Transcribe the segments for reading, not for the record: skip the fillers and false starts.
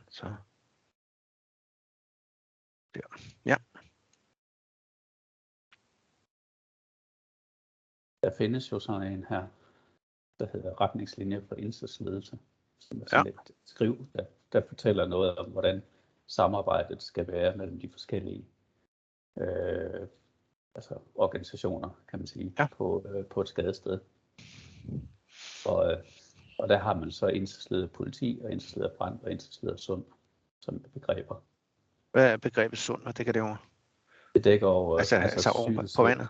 Så. Der. Ja. Der findes jo sådan en her, der hedder retningslinjer for indsatsledelse, som er sådan et skriv, der fortæller noget om, hvordan samarbejdet skal være mellem de forskellige organisationer, kan man sige, på et skadested. Og der har man så indsatsleder politi og indsatsleder brand og indsatsleder sund som begreber. Hvad er begrebet sund, og dækker det over? Det dækker over over på vandet.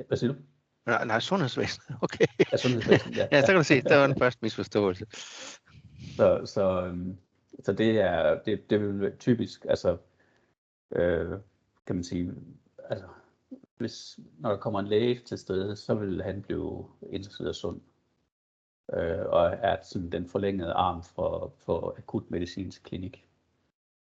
Hvad siger du? Nej, sundhedsvæsen. Okay. Ja, sundhedsvæsen, ja. Ja, så kan du se, der var den første misforståelse. Så det vil typisk, kan man sige, når der kommer en læge til stede, så vil han blive indsatsleddet sund. Og er sådan den forlængede arm for akutmedicinsk klinik.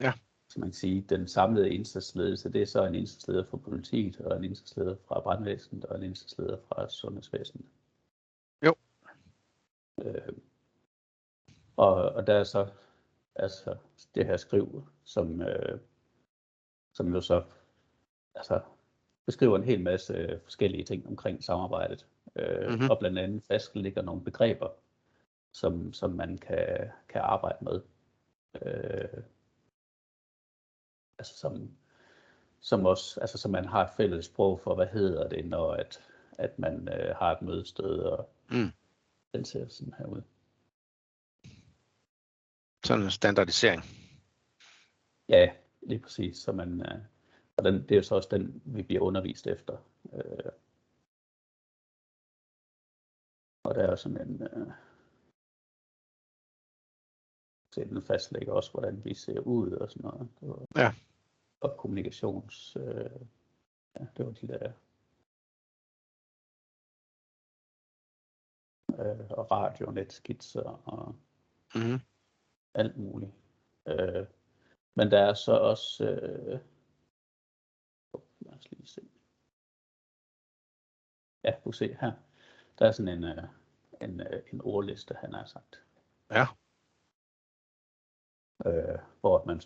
Ja. Så man kan sige, den samlede indsatsledelse, det er så en indsatsleder fra politiet, og en indsatsleder fra brandvæsenet, og en indsatsleder fra sundhedsvæsenet. Jo. Og der er så det her skriv, som jo så beskriver en hel masse forskellige ting omkring samarbejdet. Og blandt andet fastlægger nogle begreber, som man kan arbejde med. Som også, så man har et fælles sprog for, hvad hedder det, når at man har et mødested, og den ser sådan her ud. Sådan en standardisering. Ja, lige præcis. Så man, og det er jo så også den, vi bliver undervist efter. Og der er sådan en... Så den fastlægger også, hvordan vi ser ud og sådan noget. Ja. Og kommunikations... det var de der... Og radionetskitser og alt muligt. Men der er så også... lad os lige se. Ja, du kan se her. Der er sådan en ordliste, han har sagt. Ja. Hvor man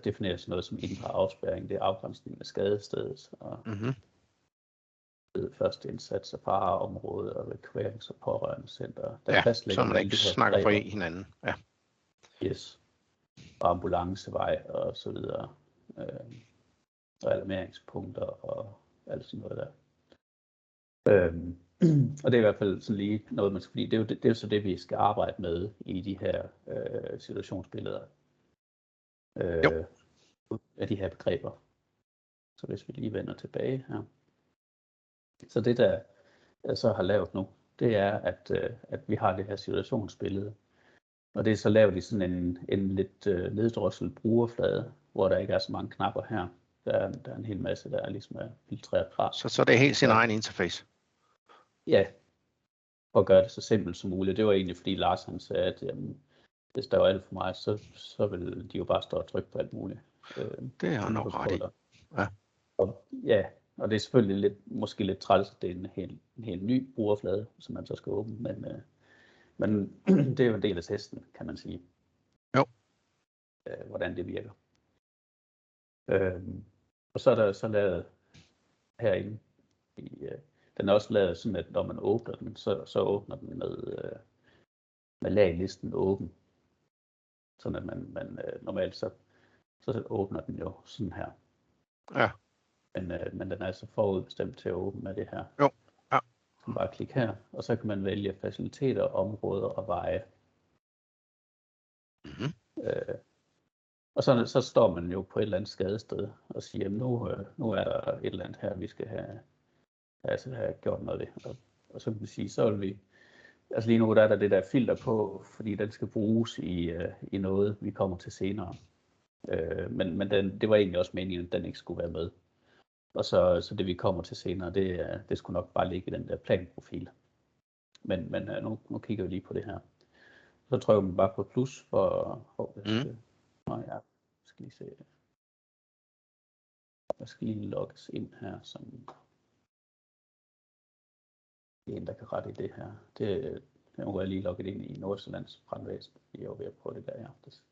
definerer sådan noget som indre afspærring, det er afgrænsning af skadestedet, og første indsats af fareområde og evakuerings- og pårørendecenter. Så man ikke snakker for hinanden. Ja. Yes. Og ambulancevej og så videre. Og alarmeringspunkter og alt sådan noget der. Og det er i hvert fald sådan lige noget, man skal, fordi det er jo så det, vi skal arbejde med i de her situationsbilleder af de her begreber. Så hvis vi lige vender tilbage her. Så det, der jeg så har lavet nu, det er, at vi har det her situationsbillede. Og det er så lavet i sådan en lidt neddrosset brugerflade, hvor der ikke er så mange knapper her. Der er en hel masse, der ligesom er filtreret fra. Så det er helt sin egen interface? Ja, for at gøre det så simpelt som muligt. Det var egentlig fordi Lars han sagde, at hvis der var alt for meget, så ville de jo bare stå og trykke på alt muligt. Det har nok ret i. Ja. Og det er selvfølgelig måske lidt træls, at det er en helt ny brugerflade, som man så skal åbne, men det er jo en del af testen, kan man sige. Jo. Hvordan det virker. Og så er der så lavet herinde, den er også lavet sådan, at når man åbner den, så åbner den med laglisten åben. Sådan at man normalt så åbner den jo sådan her. Ja. Men den er altså forudbestemt til at åbne med det her. Jo. Ja. Så bare klikke her, og så kan man vælge faciliteter, områder og veje. Og så står man jo på et eller andet skadested og siger, nu er der et eller andet her, vi skal have gjort noget ved. Og så kan vi sige, så vil vi, lige nu der er der det der filter på, fordi den skal bruges i noget, vi kommer til senere. Men det var egentlig også meningen, at den ikke skulle være med. Og så det vi kommer til senere, det skulle nok bare ligge i den der planprofil. Men nu kigger vi lige på det her. Så trykker man bare på plus for jeg skal lige se. Jeg skal lige logges ind her som en, der kan rette i det her. Det Nu er jeg lige logget ind i Nordsjællands brandvæsen. Jeg var ved at prøve det der i aftes.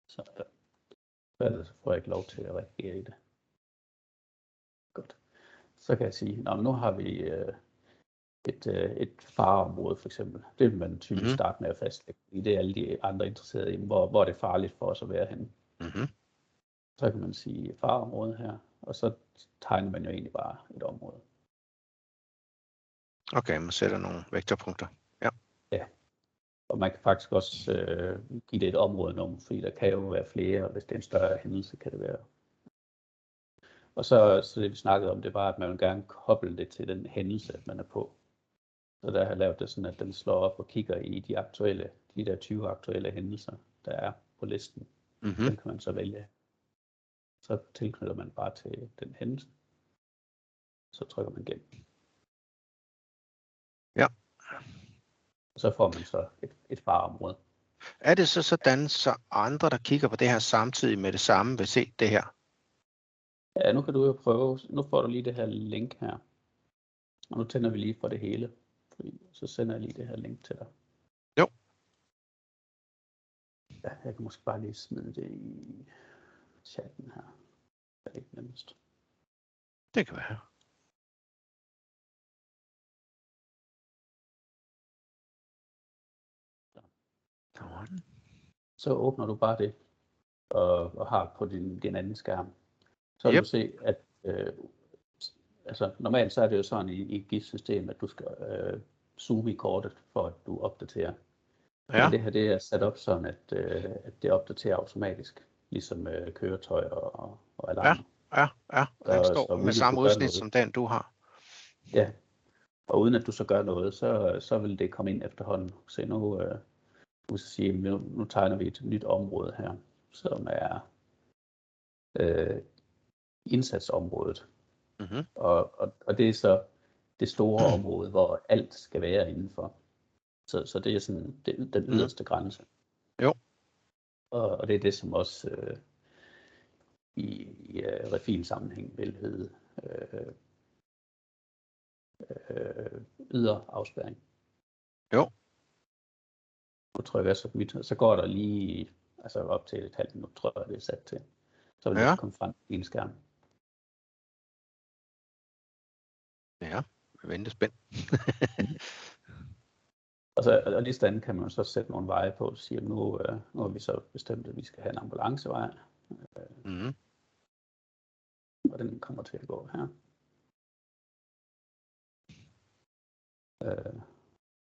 Så så får jeg ikke lov til at reagere i det. Godt. Så kan jeg sige, nu har vi et fareområde for eksempel. Det vil man typisk starte med at fastlægge. Det er alle de andre interesserede i, hvor er det farligt for os at være henne. Så kan man sige fareområde her, og så tegner man jo egentlig bare et område. Okay, man sætter nogle vektorpunkter. Ja. Og man kan faktisk også give det et områdenummer, fordi der kan jo være flere, og hvis det er en større hændelse, kan det være. Og så det vi snakkede om, det var, at man vil gerne koble det til den hændelse, man er på. Så der har jeg lavet det sådan, at den slår op og kigger i de der 20 aktuelle hændelser, der er på listen. Den kan man så vælge. Så tilknytter man bare til den hændelse. Så trykker man gennem. Ja. Og så får man så et fareområde. Er det så sådan, så andre, der kigger på det her samtidig med det samme, vil se det her? Ja, nu kan du jo prøve. Nu får du lige det her link her. Og nu tænder vi lige for det hele. Så sender jeg lige det her link til dig. Jo. Ja, jeg kan måske bare lige smide det i chatten her. Det er ikke nemmest. Det kan være. Så åbner du bare det og har på din anden skærm. Så vil du se, at altså normalt så er det jo sådan i et GIS-system, at du skal zoome i kortet, for at du opdaterer. Ja. Men det her det er sat op sådan, at det opdaterer automatisk, ligesom køretøj og alarmer. Ja. Den står med samme udsnit som den, du har. Ja, og uden at du så gør noget, så vil det komme ind efterhånden. Se nu tegner vi et nyt område her, som er indsatsområdet. Og det er så det store område, hvor alt skal være indenfor. Så det er sådan den yderste grænse. Jo. Og det er det, som også i refin-sammenhæng vil hedde ydre afspærring. Jo. Nu trykker jeg så går der lige op til et halvt minut, tror jeg, det er sat til. Så vil det komme frem i en skærm. Ja, jeg venter spændt. Og lige sådan kan man så sætte nogle veje på og sige, at nu har vi så bestemt, at vi skal have en ambulancevej. Og den kommer til at gå her.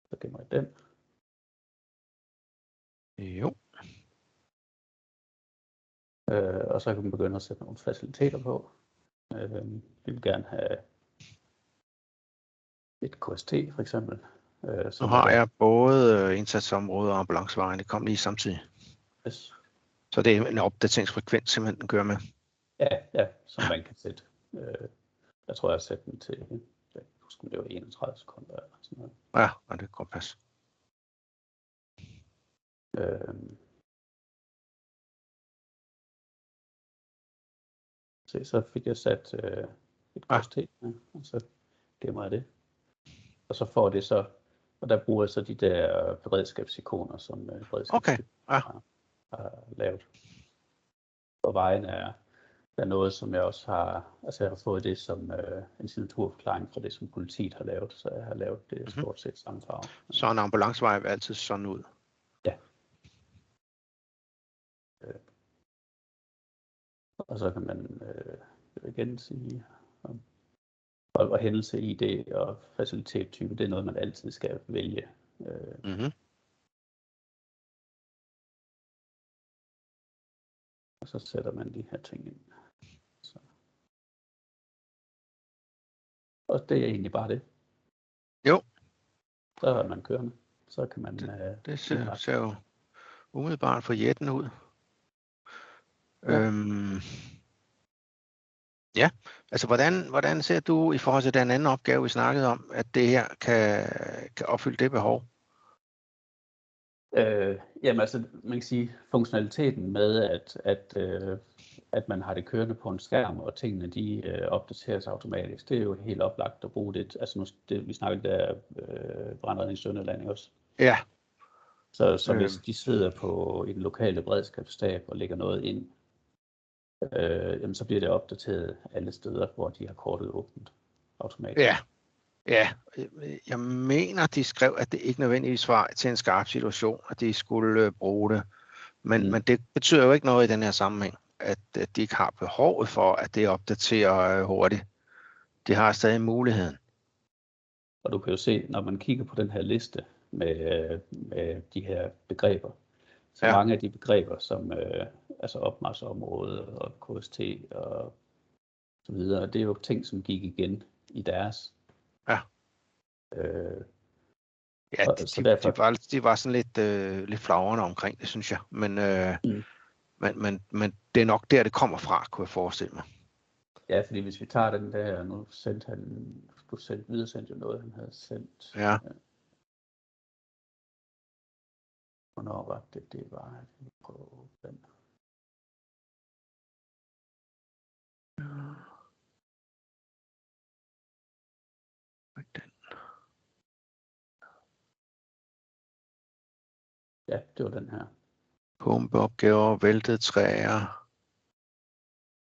Så gemmer jeg den. Jo. Og så kan man begynde at sætte nogle faciliteter på. Vi vil gerne have et KST for eksempel. Nu har jeg både indsatsområde og ambulancevejen. Det kom lige samtidig. Yes. Så det er en opdateringsfrekvens, simpelthen den kører med. Ja, som man kan sætte. Jeg tror, jeg har sat den til, jeg husker, det var 31 sekunder eller sådan noget. Ja, og det kan godt passe. Så fik jeg sat et KST, og så gemmer jeg det. Og så får det så, og der bruger jeg så de der beredskabsikoner, som beredskabssystemet har lavet. Og vejen er noget, som jeg også har, jeg har fået det som en signaturforklaring fra det, som politiet har lavet, så jeg har lavet det stort set samme farve. Så en ambulancevej vil altid sådan ud? Ja. Og så kan man igen sige, og hændelse ID og facilitettype, det er noget, man altid skal vælge. Og så sætter man de her ting ind. Så. Og det er egentlig bare det. Jo. Så er man kørende. Så kan man... Det ser jo umiddelbart for jætten ud. Ja, altså hvordan ser du i forhold til den anden opgave, vi snakkede om, at det her kan opfylde det behov? Jamen altså, man kan sige, funktionaliteten med, at man har det kørende på en skærm, og tingene de opdateres automatisk, det er jo helt oplagt at bruge det. Altså nu, vi snakker der brandredning i Sønderland også. Ja. Så hvis de sidder i den lokale beredskabsstab og lægger noget ind, jamen, så bliver det opdateret alle steder, hvor de har kortet åbent automatisk. Ja, jeg mener, de skrev, at det ikke nødvendigvis var til en skarp situation, at de skulle bruge det. Men det betyder jo ikke noget i den her sammenhæng, at de ikke har behovet for, at det opdaterer hurtigt. De har stadig muligheden. Og du kan jo se, når man kigger på den her liste med de her begreber, så mange af de begreber, som altså opmarchområde og KST og så videre, det er jo ting, som gik igen i deres. Ja. De var sådan lidt flagrende omkring det, synes jeg. Men det er nok der, det kommer fra, kunne jeg forestille mig. Ja, fordi hvis vi tager den der, nu sendte han, videresendte jo noget, han havde sendt. Ja. Hvornår var det? Det var på den. Ja, det var den her. Pumpeopgaver, væltede træer.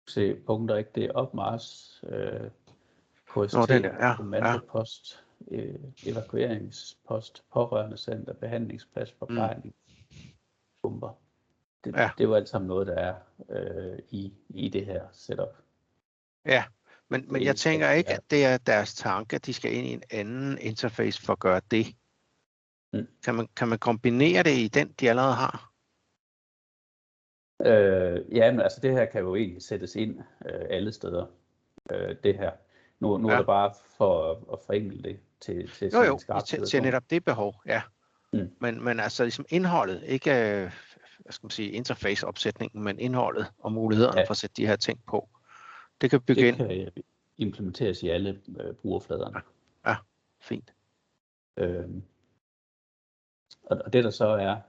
Se, punkter ikke, det er opmarch, KST, kommandopost, evakueringspost, pårørende center, behandlingsplads, forplejning, pumper. Det er jo alt sammen noget, der er i det her setup. Ja, men jeg tænker ikke, at det er deres tanke, at de skal ind i en anden interface for at gøre det. Kan man kombinere det i den, de allerede har? Ja, men altså det her kan jo egentlig sættes ind alle steder. Det her. Nu er det bare for at forenkle det til en skarp situation. Til netop det behov, ja. Men altså ligesom indholdet, ikke hvad skal man sige, interface-opsætningen, men indholdet og mulighederne for at sætte de her ting på. Det kan bygge ind. Det kan implementeres i alle brugerfladerne. Ja, fint. Og det der så er,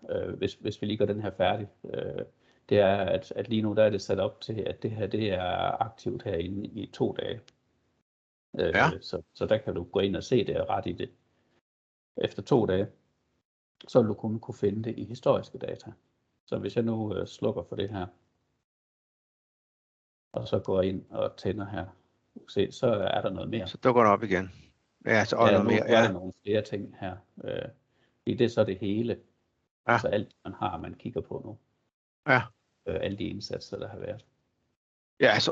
hvis vi lige gør den her færdig, det er, at lige nu der er det sat op til, at det her det er aktivt herinde i 2 dage. Så der kan du gå ind og se det og rette i det. Efter 2 dage, så vil du kun kunne finde det i historiske data. Så hvis jeg nu slukker for det her, og så går ind og tænder her, se, så er der noget mere. Så dukker det op igen. Ja, så noget mere. Nu er der nogle flere ting her. Det er så det hele. Ja. Altså alt, man kigger på nu. Ja. Alle de indsatser, der har været. Ja, altså,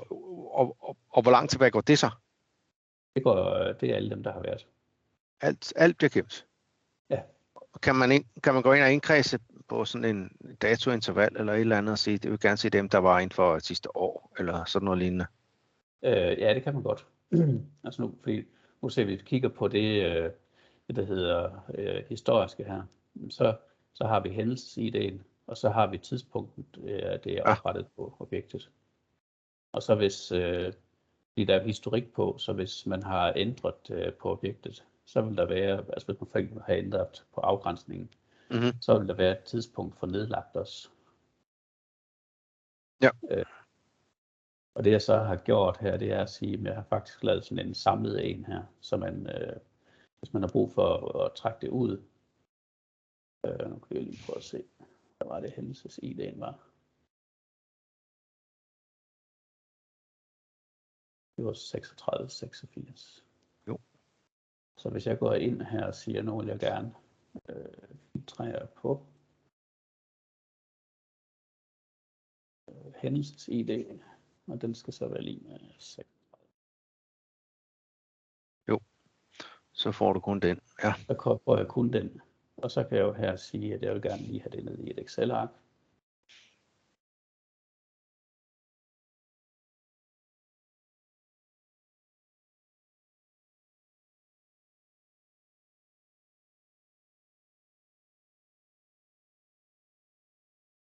og hvor langt tilbage går det så? Det er alle dem, der har været. Alt bliver gemt? Ja. Kan man gå ind og indkredse på sådan en datointerval eller et eller andet og sige, det vil gerne se dem, der var inden for sidste år, eller sådan noget lignende? Ja, det kan man godt. Altså nu ser vi, at vi kigger på det der hedder historiske her. Så har vi hændelsesideen, og så har vi tidspunktet, det er oprettet på objektet. Og så hvis der er historik på, så hvis man har ændret på objektet, så vil der være, altså hvis man for eksempel har ændret på afgrænsningen, så vil der være et tidspunkt for nedlagt også. Ja. Og det jeg så har gjort her, det er at sige, at jeg har faktisk lavet sådan en samlet en her, så man, hvis man har brug for at trække det ud. Nu kan jeg lige prøve at se, hvad var det hændelsesideen var. Det var 36-86. Jo. Så hvis jeg går ind her og siger, nu vil jeg gerne filtrere på hændelsesideen, og den skal så være lige med 36. Jo, så får du kun den. Ja. Så får jeg kun den, og så kan jeg jo her sige, at jeg vil gerne lige have det ned i et Excel-ark.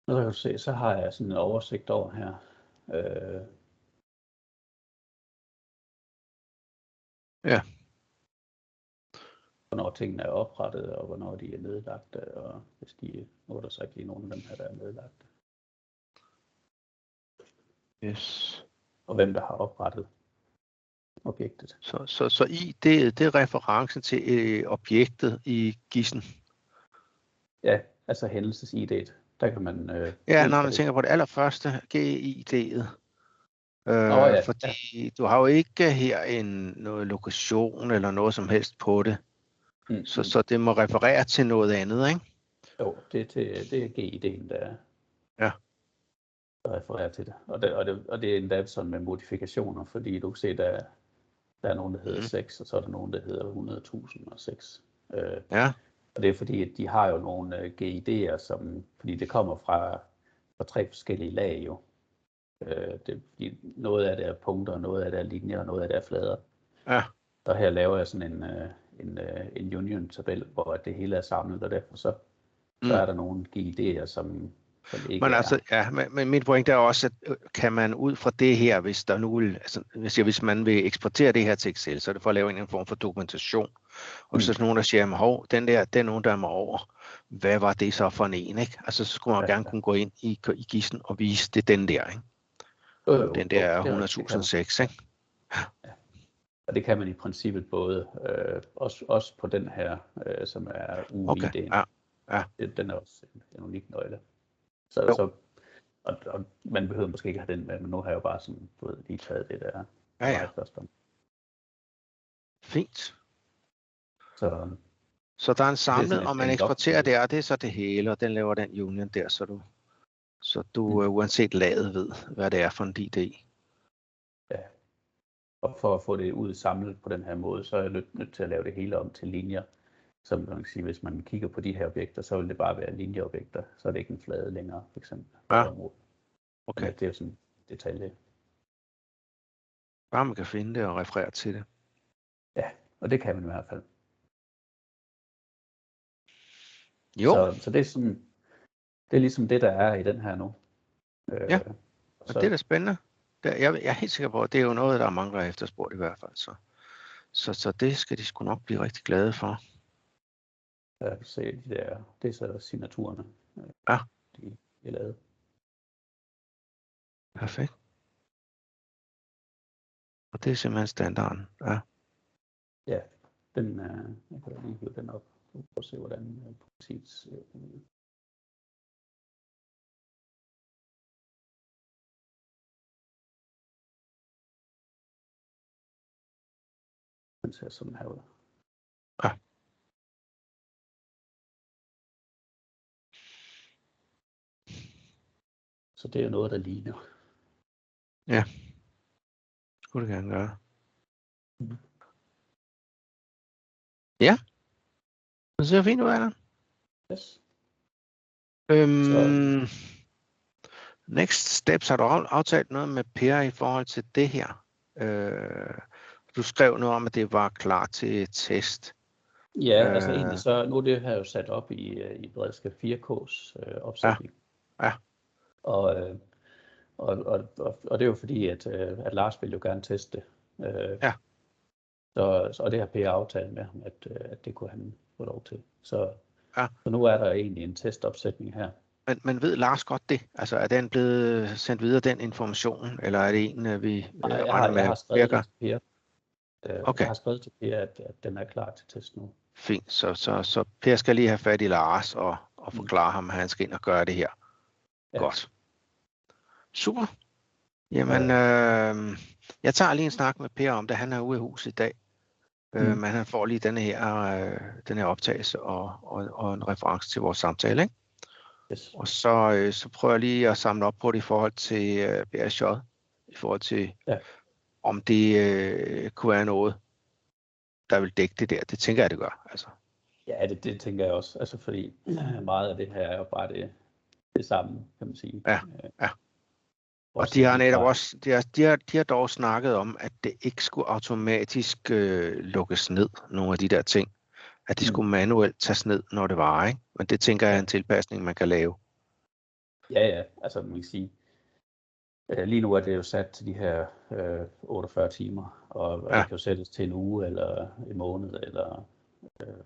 Og så kan du se, så har jeg sådan en oversigt over her. Ja. hvornår tingene er oprettet, og hvornår de er nedlagte, og hvis nu er der så ikke lige nogen af dem her, der er nedlagte. Yes. Og hvem der har oprettet objektet. Så det er referencen til objektet i Gissen. Ja, altså hændelses-ID'et. Der kan man... Når man tænker på det allerførste, GID'et. Ja. Fordi du har jo ikke her noget lokation eller noget som helst på det. Så det må referere til noget andet, ikke? Jo, det er GID'en, der refererer til det. Og det er endda sådan med modifikationer, fordi du kan se, der er nogen, der hedder 6, og så er der nogen, der hedder 100.006. Og det er fordi, at de har jo nogle GID'er, fordi det kommer fra 3 forskellige lag jo. Noget af det er punkter, noget af det er linjer, og noget af det er flader. Ja. Og her laver jeg sådan en union-tabel, hvor det hele er samlet, og derfor så er der nogle GID'er, som ikke men altså, men mit point er også, at kan man ud fra det her, hvis der nu hvis man vil eksportere det her til Excel, så er det for at lave en form for dokumentation. Og hvis der er nogen, der siger, den der, det er nogen, der er med over. Hvad var det så for en, ikke? Altså, så skulle man gerne kunne gå ind i Gissen og vise, det er den der, ikke? Den der er 100.006, ikke? Ja. Og det kan man i princippet både, også på den her, som er UID'en. Ja. Den er også en unik nøgle. Så og man behøver måske ikke have den med, men nu har jeg jo bare sådan, lige taget det der. Fint. Så der er en samlet, og man eksporterer der, og det er så det hele, og den laver den union der, så du uanset laget ved, hvad det er for en ID. Ja. Og for at få det ud samlet på den her måde, så er jeg nødt til at lave det hele om til linjer. Som man kan sige, hvis man kigger på de her objekter, så vil det bare være linjeobjekter. Så er det ikke en flade længere, for eksempel. Okay. Men det er jo sådan en detalje. Bare man kan finde det og referere til det. Ja, og det kan man i hvert fald. Jo. Så det er sådan, det er ligesom det, der er i den her nu. Og det er da spændende. Jeg er helt sikker på, at det er jo noget, der er mange, der har efterspurgt i hvert fald. Så det skal de sgu nok blive rigtig glade for. Ja, vi ser det er så signaturerne, de er lavet. Perfekt. Og det er simpelthen standarden, Ja, jeg kan lige hive den op. Prøv at se, hvordan præcis ser ud. Den ser sådan her ud. Ja. Så det er noget, der ligner. Ja. Skulle det gerne gøre. Ja. Det ser fint ud, Anna. Yes. Next steps, har du aftalt noget med Per i forhold til det her? Du skrev noget om, at det var klar til test. Ja, altså egentlig så, nu er det her jo sat op i beredskab 4K's opsætning. Ja. Og det er jo fordi, at Lars vil jo gerne teste det. Og det har Per aftalt med ham, at det kunne han få lov til. Så nu er der egentlig en testopsætning her. Men ved Lars godt det? Altså er den blevet sendt videre, den information, eller er det en, vi regner med? Jeg har skrevet det til Per. Okay. Jeg har skrevet til Per, at den er klar til test nu. Fint, så Per skal lige have fat i Lars og forklare ham, at han skal ind og gøre det her. Ja. Godt. Super. Jamen, jeg tager lige en snak med Per om det. Han er ude i huset i dag. Men han får lige den her optagelse og en reference til vores samtale, ikke? Yes. Og så prøver jeg lige at samle op på det i forhold til BSJ, i forhold til om det kunne være noget, der vil dække det der. Det tænker jeg, det gør. Altså. Ja, det tænker jeg også. Altså fordi meget af det her er jo bare det samme, kan man sige. Ja. Og de har netop også, de har dog snakket om, at det ikke skulle automatisk lukkes ned, nogle af de der ting. At det skulle manuelt tages ned, når det var, ikke? Men det tænker jeg er en tilpasning, man kan lave. Ja, altså man kan sige, lige nu er det jo sat til de her 48 timer, og det kan jo sættes til en uge, eller en måned, eller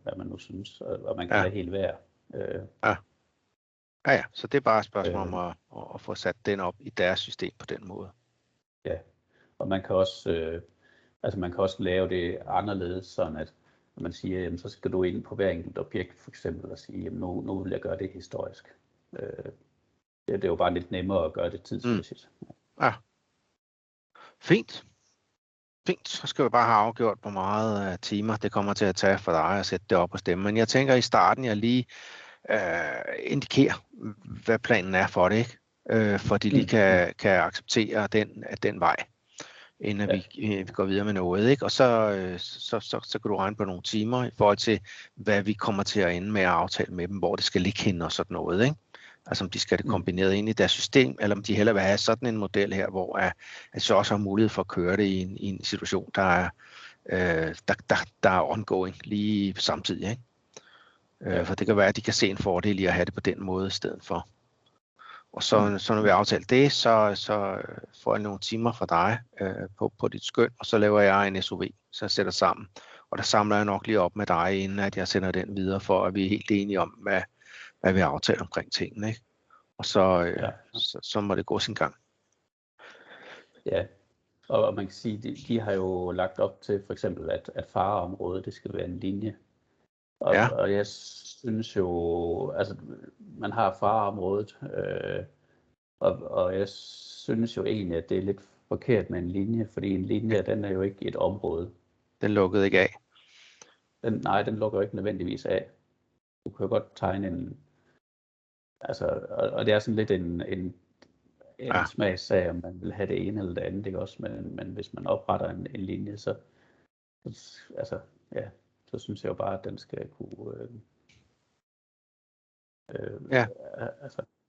hvad man nu synes, og man kan lade helt være. Ja. Ja, så det er bare et spørgsmål om at få sat den op i deres system på den måde. Ja, og man kan også lave det anderledes, sådan at når man siger, jamen, så skal du ind på hver enkelt objekt for eksempel og sige, jamen, nu vil jeg gøre det historisk. Det er jo bare lidt nemmere at gøre det tidsmæssigt. Ja. Fint. Så skal vi bare have afgjort, hvor meget timer det kommer til at tage for dig at sætte det op og stemme. Men jeg tænker i starten, jeg lige indikerer, hvad planen er for det, ikke? For de lige kan acceptere den vej, inden vi går videre med noget, ikke? Og så kan du regne på nogle timer i forhold til, hvad vi kommer til at ende med at aftale med dem, hvor det skal ligge hen og sådan noget, ikke? Altså om de skal det kombineret ind i deres system, eller om de hellere vil have sådan en model her, hvor at så også har mulighed for at køre det i en situation, der er ongoing lige samtidig, ikke? For det kan være, at de kan se en fordel i at have det på den måde i stedet for. Og så når vi har aftalt det, så får jeg nogle timer fra dig på dit skøn, og så laver jeg en SOV, så jeg sætter sammen. Og der samler jeg nok lige op med dig, inden at jeg sender den videre, for at vi er helt enige om, hvad vi har aftalt omkring tingene, ikke? Og så må det gå sin gang. Ja, og man kan sige, de har jo lagt op til for eksempel, at fareområdet, det skal være en linje. Og jeg synes jo, altså man har fareområdet, og jeg synes jo egentlig, at det er lidt forkert med en linje, fordi en linje, den er jo ikke et område. Den lukkede ikke af? Den lukker jo ikke nødvendigvis af. Du kan jo godt tegne en, altså, og det er sådan lidt en smagssag, om man vil have det ene eller det andet, ikke også? Men hvis man opretter en linje, så synes jeg jo bare, at den skal kunne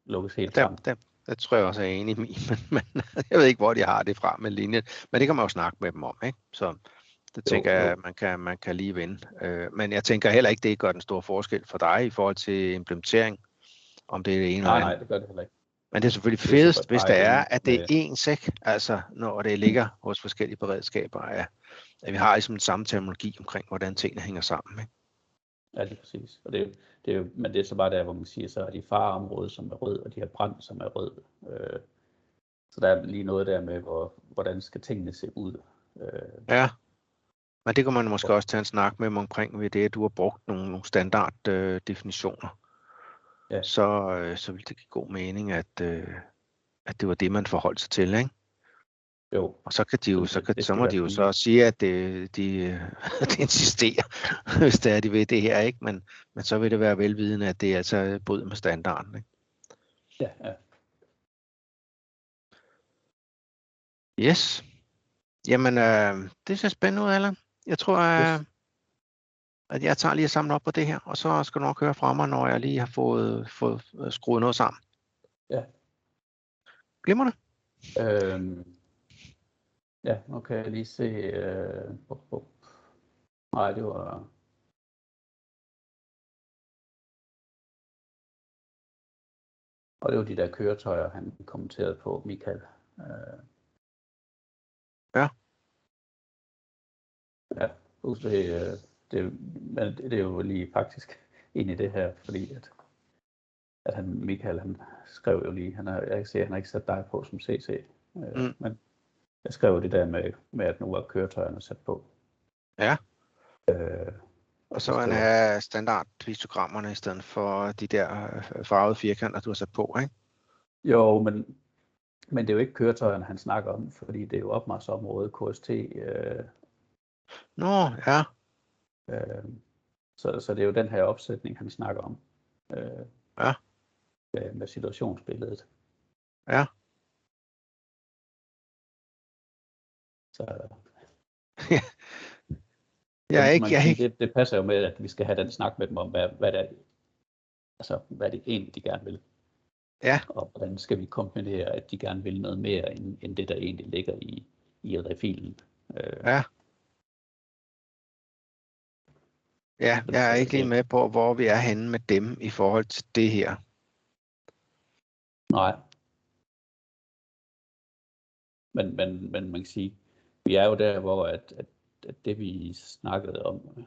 lukkes helt sammen. Det tror jeg også er enig i, men jeg ved ikke, hvor de har det fra med linjen. Men det kan man jo snakke med dem om, ikke? Så det tænker jeg, man kan lige vinde. Men jeg tænker heller ikke, det gør den store forskel for dig i forhold til implementering, om det er det ene eller andet. Nej, det gør det heller ikke. Men det er selvfølgelig fedest, hvis det er, at det er ens, ikke? Altså, når det ligger hos forskellige beredskaber, at vi har ligesom den samme terminologi omkring, hvordan tingene hænger sammen, ikke? Ja, det er præcis. Og det er jo, men det er så bare der, hvor man siger, så er de fareområder, som er rød, og de har brand, som er rød. Så der er lige noget der med, hvordan skal tingene se ud. Ja, men det kan man måske også tage en snak med omkring ved det, at du har brugt nogle standard definitioner. Ja. Så vil det give god mening, at det var det, man forholdt sig til, ikke? Jo. Og så kan de jo, så må de jo så sige, at de insisterer, hvis det er, de ved det her, ikke? Men så vil det være velvidende, at det er altså bryder med standarden, ikke? Ja. Yes. Jamen, det ser spændende ud, Allan. Jeg tror, at jeg tager lige at samle op på det her, og så skal du nok høre fra mig, når jeg lige har fået skruet noget sammen. Ja. Glimrende. Ja, nu kan jeg lige se. Nej, det var. Og det var de der køretøjer, han kommenterede på, Michael. Ja. Ja, det er jo lige faktisk ind i det her, fordi at Michael, han skrev jo lige, jeg kan se, at han har ikke sat dig på som CC, men jeg skrev det der med at nu er køretøjerne sat på. Ja. Og så han have standard histogrammerne i stedet for de der farvede firkanter, du har sat på, ikke? Jo, men det er jo ikke køretøjerne, han snakker om, fordi det er jo opmarchområdet, KST. Nå, ja. Så det er jo den her opsætning, han snakker om. Ja. Med situationsbilledet. Ja. Så det passer jo med, at vi skal have den snak med dem om, hvad det egentlig de gerne vil. Ja. Og hvordan skal vi kombinere, at de gerne vil noget mere, end det, der egentlig ligger i refilen. Ja. Ja, jeg er ikke lige med på, hvor vi er henne med dem i forhold til det her. Nej. Men man kan sige, vi er jo der, hvor at det vi snakkede om,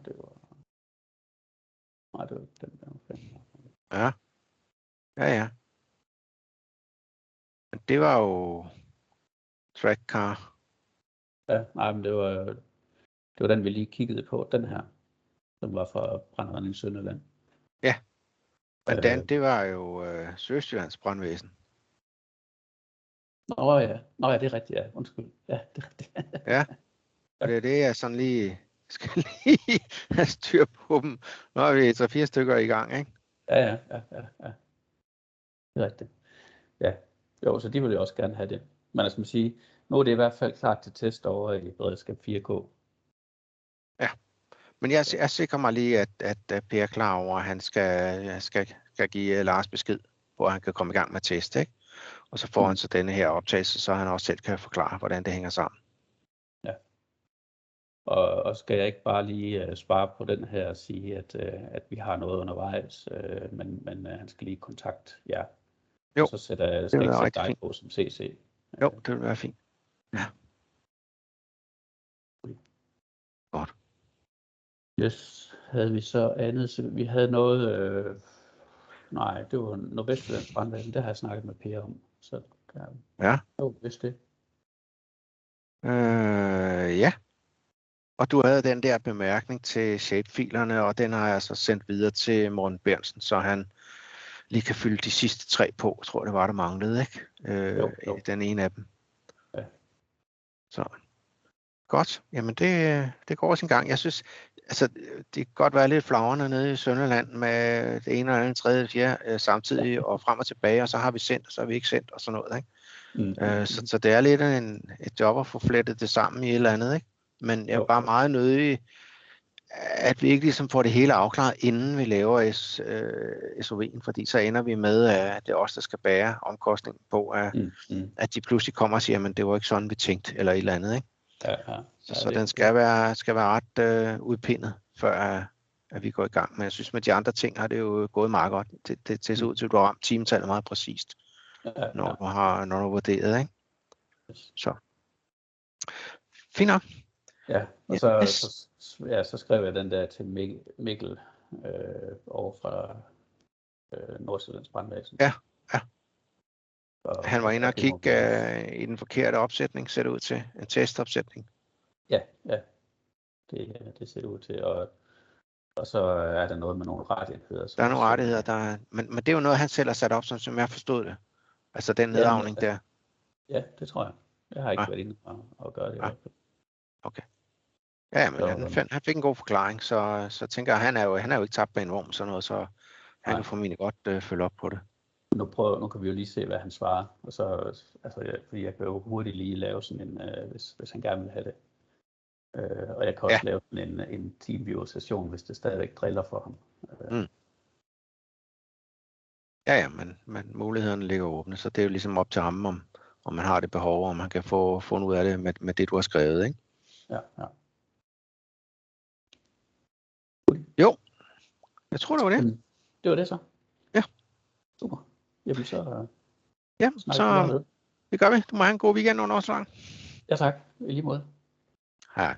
det var ikke den der. Ja. Ja. Men det var jo Trackcar. Ja, nej, men det var den, vi lige kiggede på, den her, som var fra Brandredning Sønderland. Ja. Men den, det var jo Sydøstjyllands brandvæsen. Nå ja, det er rigtigt, ja. Undskyld. Ja, det er rigtigt. Ja. Og det er det, jeg sådan lige skal lige have styr på dem, når vi er 3-4 stykker i gang, ikke? Ja. Det er rigtigt. Ja, jo, så de vil jo også gerne have det. Men altså man sige, nu er det i hvert fald klart til test over i beredskab 4K. Ja, men jeg sikrer mig lige, at Per er klar over, at han skal give Lars besked på, at han kan komme i gang med test, ikke? Og så får han så denne her optagelse, så han også selv kan forklare, hvordan det hænger sammen. Ja. Og skal jeg ikke bare lige spare på den her og sige, at vi har noget undervejs, men han skal lige kontakte jer. Jo, og så skal jeg ikke sætte dig på som CC. Jo, det vil være fint. Ja. Godt. Yes, havde vi så andet, så vi havde noget, nej, det var Nordvestjyllands brandvæsen, det har jeg snakket med Per om, så ja. Jo, hvis det. Ja. Og du havde den der bemærkning til shapefilerne, og den har jeg så sendt videre til Morten Bernsen, så han lige kan fylde de sidste 3 på, tror jeg det var, der manglede, ikke? Jo. Den ene af dem. Ja. Så. Godt. Jamen det går sin gang. Jeg synes, altså det kan godt være lidt flagrende nede i Sønderland med det ene eller andet, tredje, fjerde samtidig og frem og tilbage, og så har vi sendt, og så har vi ikke sendt og sådan noget, ikke? Så det er lidt et job at få flettet det sammen i et eller andet, ikke? Men jeg er bare meget nødig, at vi ikke ligesom får det hele afklaret, inden vi laver SOV'en, fordi så ender vi med, at det er os, der skal bære omkostningen på, at de pludselig kommer og siger, men det var ikke sådan, vi tænkte, eller et eller andet, ikke? Ja, så den skal være ret udpindet, før at vi går i gang. Men jeg synes, med de andre ting har det jo gået meget godt. Det ser ud til, at du har ramt timetallet meget præcist, når du har vurderet, ikke? Så. Fint nok. Ja, og så skrev jeg den der til Mikkel over fra Nordsjællands brandvæsen. Ja. Han var inde og kigge i den forkerte opsætning, ser det ud til. En testopsætning. Ja. Det ser det ud til. Og så er der noget med nogle rettigheder. Der er nogle rettigheder, men det er jo noget, han selv har sat op, som jeg forstod det. Altså den nedavning der. Ja, det tror jeg. Jeg har ikke været inde og gøre det. Ja. Okay. Ja, men han fik en god forklaring, så tænker jeg, han er jo ikke tabt bag en vogn, sådan noget, så han kan formentlig godt følge op på det. Nu kan vi jo lige se, hvad han svarer, og så, fordi jeg kan jo hurtigt lige lave sådan en, hvis han gerne vil have det. Og jeg kan også lave sådan en TeamViewer-session, hvis det stadigvæk driller for ham. Ja, men mulighederne ligger åbne, så det er jo ligesom op til ham, om man har det behov, om man kan få fundet ud af det med det, du har skrevet, ikke? Ja. Jo, jeg tror, det var det. Det var det så. Ja. Super. Jamen så... så det gør vi. Du må have en god weekend under os lang. Ja tak, i lige måde. Hej.